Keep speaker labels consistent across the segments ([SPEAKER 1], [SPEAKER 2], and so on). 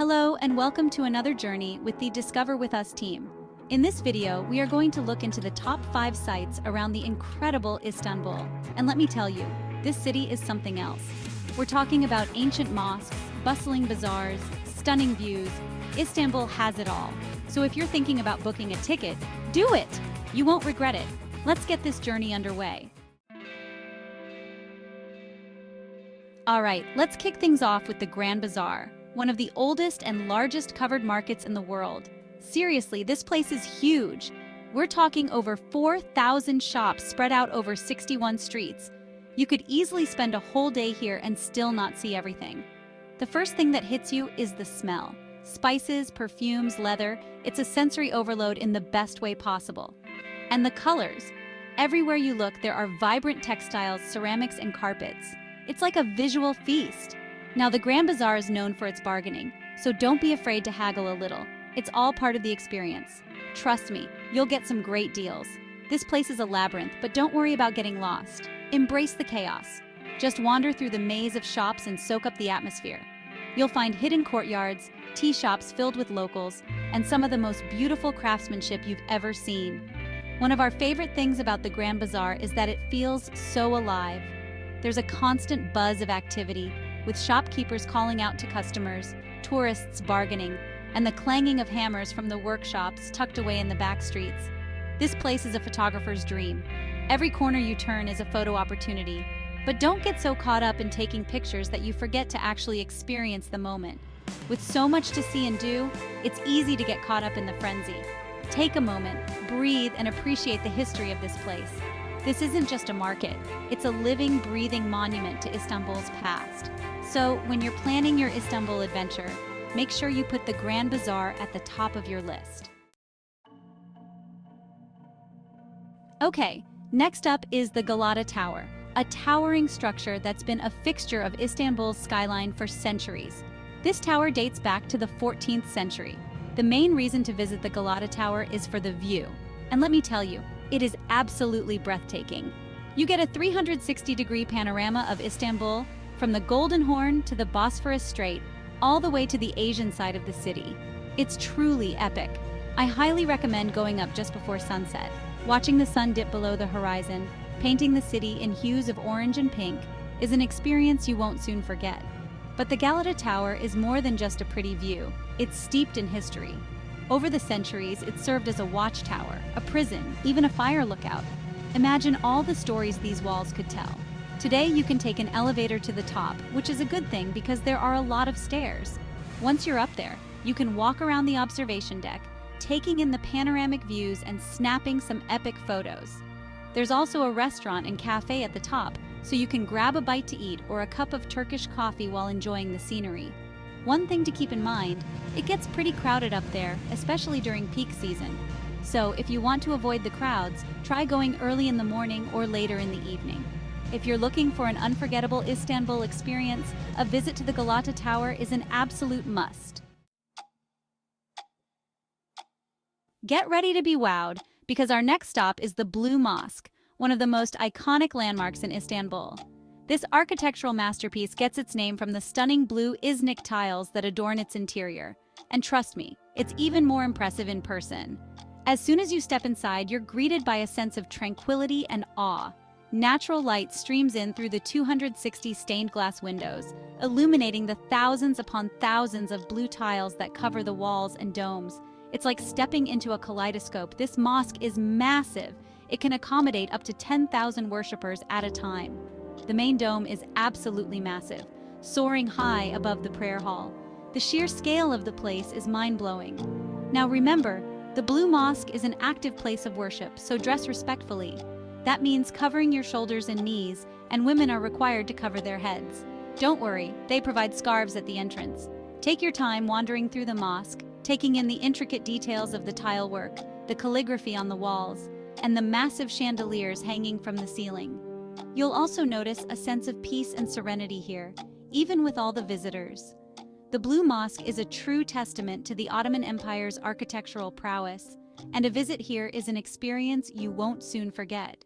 [SPEAKER 1] Hello and welcome to another journey with the Discover With Us team. In this video, we are going to look into the top 5 sites around the incredible Istanbul. And let me tell you, this city is something else. We're talking about ancient mosques, bustling bazaars, stunning views. Istanbul has it all. So if you're thinking about booking a ticket, do it! You won't regret it. Let's get this journey underway. All right, let's kick things off with the Grand Bazaar, one of the oldest and largest covered markets in the world. Seriously, this place is huge. We're talking over 4,000 shops spread out over 61 streets. You could easily spend a whole day here and still not see everything. The first thing that hits you is the smell. Spices, perfumes, leather, it's a sensory overload in the best way possible. And the colors. Everywhere you look, there are vibrant textiles, ceramics, and carpets. It's like a visual feast. Now, the Grand Bazaar is known for its bargaining, so don't be afraid to haggle a little. It's all part of the experience. Trust me, you'll get some great deals. This place is a labyrinth, but don't worry about getting lost. Embrace the chaos. Just wander through the maze of shops and soak up the atmosphere. You'll find hidden courtyards, tea shops filled with locals, and some of the most beautiful craftsmanship you've ever seen. One of our favorite things about the Grand Bazaar is that it feels so alive. There's a constant buzz of activity, with shopkeepers calling out to customers, tourists bargaining, and the clanging of hammers from the workshops tucked away in the back streets. This place is a photographer's dream. Every corner you turn is a photo opportunity, but don't get so caught up in taking pictures that you forget to actually experience the moment. With so much to see and do, it's easy to get caught up in the frenzy. Take a moment, breathe, and appreciate the history of this place. This isn't just a market, it's a living, breathing monument to Istanbul's past. So, when you're planning your Istanbul adventure, make sure you put the Grand Bazaar at the top of your list. Okay, next up is the Galata Tower, a towering structure that's been a fixture of Istanbul's skyline for centuries. This tower dates back to the 14th century. The main reason to visit the Galata Tower is for the view. And let me tell you, it is absolutely breathtaking. You get a 360-degree panorama of Istanbul, from the Golden Horn to the Bosphorus Strait, all the way to the Asian side of the city. It's truly epic. I highly recommend going up just before sunset. Watching the sun dip below the horizon, painting the city in hues of orange and pink, is an experience you won't soon forget. But the Galata Tower is more than just a pretty view. It's steeped in history. Over the centuries, it served as a watchtower, a prison, even a fire lookout. Imagine all the stories these walls could tell. Today, you can take an elevator to the top, which is a good thing because there are a lot of stairs. Once you're up there, you can walk around the observation deck, taking in the panoramic views and snapping some epic photos. There's also a restaurant and cafe at the top, so you can grab a bite to eat or a cup of Turkish coffee while enjoying the scenery. One thing to keep in mind, it gets pretty crowded up there, especially during peak season. So if you want to avoid the crowds, try going early in the morning or later in the evening. If you're looking for an unforgettable Istanbul experience, a visit to the Galata Tower is an absolute must. Get ready to be wowed, because our next stop is the Blue Mosque, one of the most iconic landmarks in Istanbul. This architectural masterpiece gets its name from the stunning blue Iznik tiles that adorn its interior. And trust me, it's even more impressive in person. As soon as you step inside, you're greeted by a sense of tranquility and awe. Natural light streams in through the 260 stained glass windows, illuminating the thousands upon thousands of blue tiles that cover the walls and domes. It's like stepping into a kaleidoscope. This mosque is massive. It can accommodate up to 10,000 worshippers at a time. The main dome is absolutely massive, soaring high above the prayer hall. The sheer scale of the place is mind-blowing. Now remember, the Blue Mosque is an active place of worship, so dress respectfully. That means covering your shoulders and knees, and women are required to cover their heads. Don't worry, they provide scarves at the entrance. Take your time wandering through the mosque, taking in the intricate details of the tile work, the calligraphy on the walls, and the massive chandeliers hanging from the ceiling. You'll also notice a sense of peace and serenity here, even with all the visitors. The Blue Mosque is a true testament to the Ottoman Empire's architectural prowess, and a visit here is an experience you won't soon forget.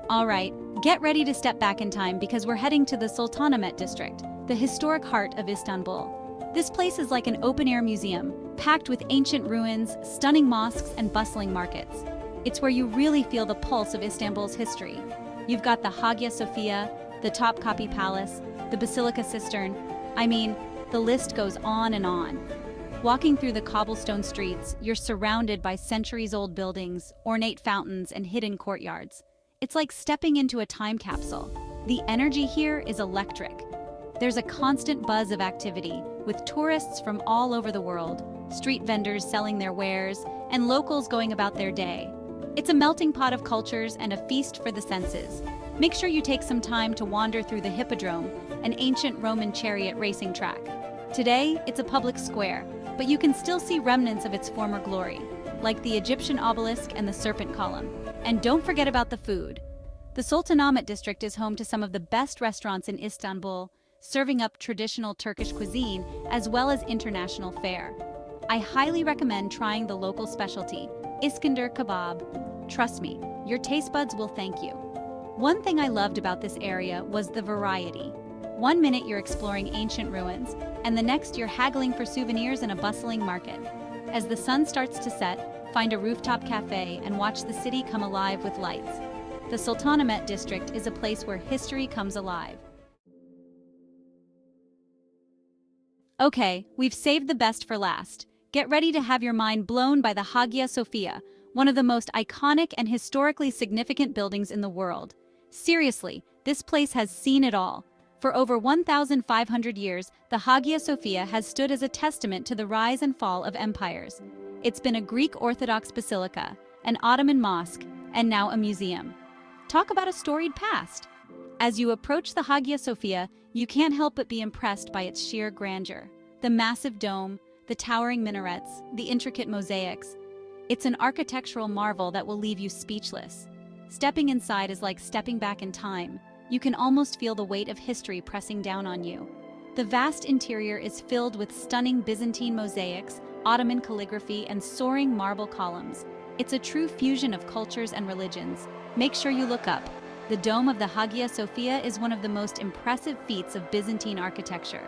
[SPEAKER 1] All right, get ready to step back in time because we're heading to the Sultanahmet District, the historic heart of Istanbul. This place is like an open-air museum, packed with ancient ruins, stunning mosques, and bustling markets. It's where you really feel the pulse of Istanbul's history. You've got the Hagia Sophia, the Topkapi Palace, the Basilica Cistern. I mean, the list goes on and on. Walking through the cobblestone streets, you're surrounded by centuries-old buildings, ornate fountains, and hidden courtyards. It's like stepping into a time capsule. The energy here is electric. There's a constant buzz of activity, with tourists from all over the world, street vendors selling their wares, and locals going about their day. It's a melting pot of cultures and a feast for the senses. Make sure you take some time to wander through the Hippodrome, an ancient Roman chariot racing track. Today, it's a public square, but you can still see remnants of its former glory, like the Egyptian obelisk and the serpent column. And don't forget about the food. The Sultanahmet District is home to some of the best restaurants in Istanbul, serving up traditional Turkish cuisine as well as international fare. I highly recommend trying the local specialty, Iskender kebab. Trust me, your taste buds will thank you. One thing I loved about this area was the variety. One minute you're exploring ancient ruins, and the next you're haggling for souvenirs in a bustling market. As the sun starts to set, find a rooftop cafe and watch the city come alive with lights. The Sultanahmet District is a place where history comes alive. Okay, we've saved the best for last. Get ready to have your mind blown by the Hagia Sophia, one of the most iconic and historically significant buildings in the world. Seriously, this place has seen it all. For over 1,500 years, the Hagia Sophia has stood as a testament to the rise and fall of empires. It's been a Greek Orthodox basilica, an Ottoman mosque, and now a museum. Talk about a storied past. As you approach the Hagia Sophia, you can't help but be impressed by its sheer grandeur. The massive dome, the towering minarets, the intricate mosaics. It's an architectural marvel that will leave you speechless. Stepping inside is like stepping back in time. You can almost feel the weight of history pressing down on you. The vast interior is filled with stunning Byzantine mosaics, Ottoman calligraphy, and soaring marble columns. It's a true fusion of cultures and religions. Make sure you look up. The dome of the Hagia Sophia is one of the most impressive feats of Byzantine architecture.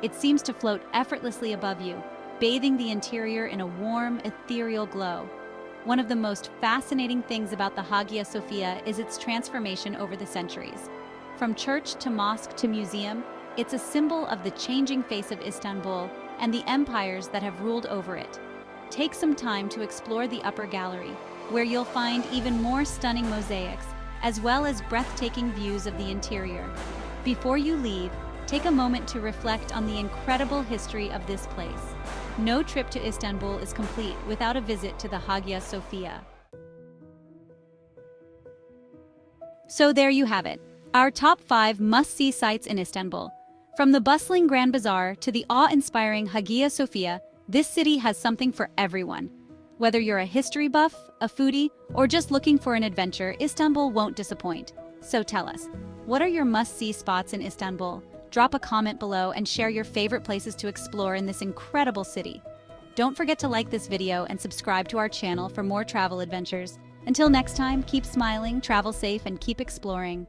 [SPEAKER 1] It seems to float effortlessly above you, bathing the interior in a warm, ethereal glow. One of the most fascinating things about the Hagia Sophia is its transformation over the centuries. From church to mosque to museum, it's a symbol of the changing face of Istanbul and the empires that have ruled over it. Take some time to explore the upper gallery, where you'll find even more stunning mosaics, as well as breathtaking views of the interior. Before you leave, take a moment to reflect on the incredible history of this place. No trip to Istanbul is complete without a visit to the Hagia Sophia. So there you have it, our top 5 must-see sites in Istanbul. From the bustling Grand Bazaar to the awe-inspiring Hagia Sophia, this city has something for everyone. Whether you're a history buff, a foodie, or just looking for an adventure, Istanbul won't disappoint. So tell us, what are your must-see spots in Istanbul? Drop a comment below and share your favorite places to explore in this incredible city. Don't forget to like this video and subscribe to our channel for more travel adventures. Until next time, keep smiling, travel safe, and keep exploring.